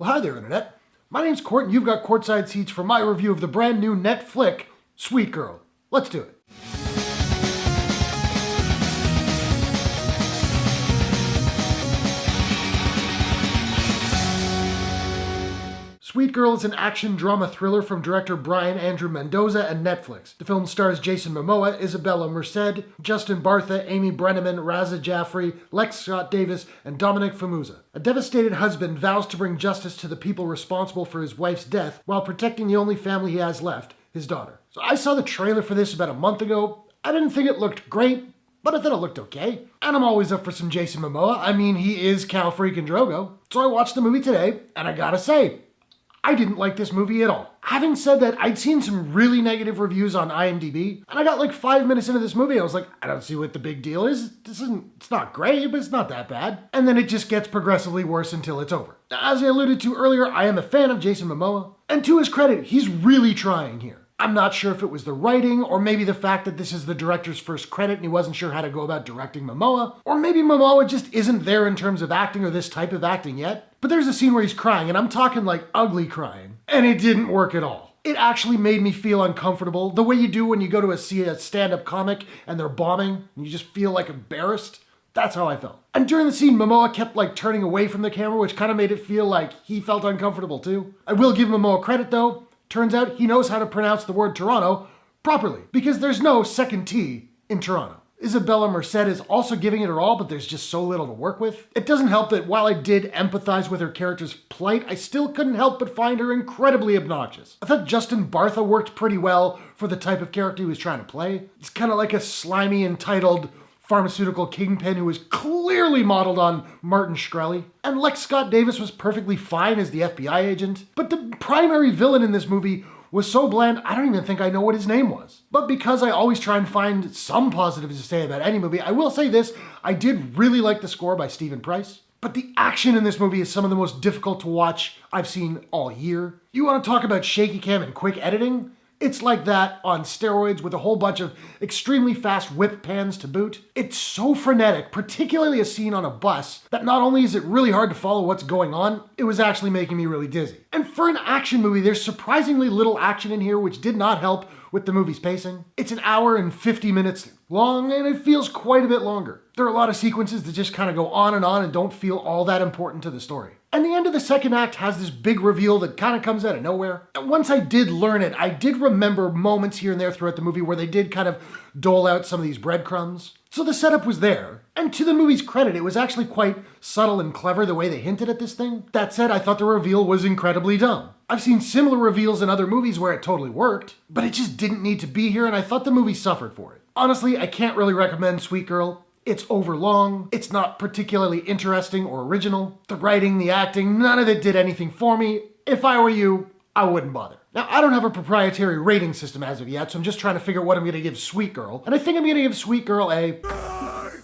Well, hi there, Internet. My name's Court, and you've got courtside seats for my review of the brand new net flick, Sweet Girl. Let's do it. Sweet Girl is an action drama thriller from director Brian Andrew Mendoza and Netflix. The film stars Jason Momoa, Isabela Merced, Justin Bartha, Amy Brenneman, Raza Jaffrey, Lex Scott Davis, and Dominic Fumusa. A devastated husband vows to bring justice to the people responsible for his wife's death while protecting the only family he has left, his daughter. So I saw the trailer for this about a month ago. I didn't think it looked great, but I thought it looked okay. And I'm always up for some Jason Momoa. I mean, he is Cal freaking Drogo. So I watched the movie today, and I gotta say, I didn't like this movie at all. Having said that, I'd seen some really negative reviews on IMDb, and I got like 5 minutes into this movie, I was like, I don't see what the big deal is. It's not great, but it's not that bad. And then it just gets progressively worse until it's over. As I alluded to earlier, I am a fan of Jason Momoa, and to his credit, he's really trying here. I'm not sure if it was the writing, or maybe the fact that this is the director's first credit and he wasn't sure how to go about directing Momoa, or maybe Momoa just isn't there in terms of acting or this type of acting yet. But there's a scene where he's crying, and I'm talking like ugly crying, and it didn't work at all. It actually made me feel uncomfortable, the way you do when you go to see a stand-up comic and they're bombing, and you just feel like embarrassed. That's how I felt. And during the scene, Momoa kept like turning away from the camera, which kind of made it feel like he felt uncomfortable too. I will give Momoa credit though. Turns out he knows how to pronounce the word Toronto properly, because there's no second T in Toronto. Isabela Merced is also giving it her all, but there's just so little to work with. It doesn't help that while I did empathize with her character's plight, I still couldn't help but find her incredibly obnoxious. I thought Justin Bartha worked pretty well for the type of character he was trying to play. It's kind of like a slimy, entitled pharmaceutical kingpin who was clearly modeled on Martin Shkreli. And Lex Scott Davis was perfectly fine as the FBI agent. But the primary villain in this movie was so bland, I don't even think I know what his name was. But because I always try and find some positives to say about any movie, I will say this, I did really like the score by Stephen Price. But the action in this movie is some of the most difficult to watch I've seen all year. You want to talk about shaky cam and quick editing? It's like that on steroids with a whole bunch of extremely fast whip pans to boot. It's so frenetic, particularly a scene on a bus, that not only is it really hard to follow what's going on, it was actually making me really dizzy. And for an action movie, there's surprisingly little action in here, which did not help with the movie's pacing. It's an hour and 50 minutes long, and it feels quite a bit longer. There are a lot of sequences that just kind of go on and don't feel all that important to the story. And the end of the second act has this big reveal that kind of comes out of nowhere. And once I did learn it, I did remember moments here and there throughout the movie where they did kind of dole out some of these breadcrumbs. So the setup was there. And to the movie's credit, it was actually quite subtle and clever the way they hinted at this thing. That said, I thought the reveal was incredibly dumb. I've seen similar reveals in other movies where it totally worked, but it just didn't need to be here, and I thought the movie suffered for it. Honestly, I can't really recommend Sweet Girl. It's overlong, it's not particularly interesting or original. The writing, the acting, none of it did anything for me. If I were you, I wouldn't bother. Now, I don't have a proprietary rating system as of yet, so I'm just trying to figure out what I'm gonna give Sweet Girl. And I think I'm gonna give Sweet Girl a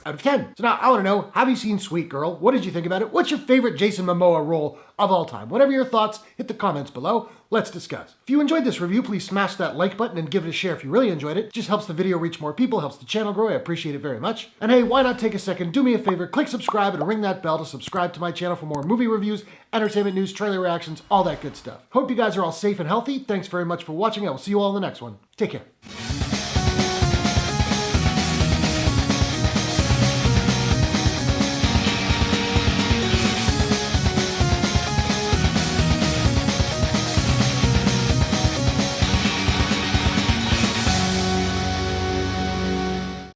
out of 10. So now I want to know, have you seen Sweet Girl? What did you think about it? What's your favorite Jason Momoa role of all time? Whatever your thoughts, hit the comments below. Let's discuss. If you enjoyed this review, please smash that like button and give it a share if you really enjoyed it. It just helps the video reach more people, helps the channel grow. I appreciate it very much. And hey, why not take a second, do me a favor, click subscribe and ring that bell to subscribe to my channel for more movie reviews, entertainment news, trailer reactions, all that good stuff. Hope you guys are all safe and healthy. Thanks very much for watching. I will see you all in the next one. Take care.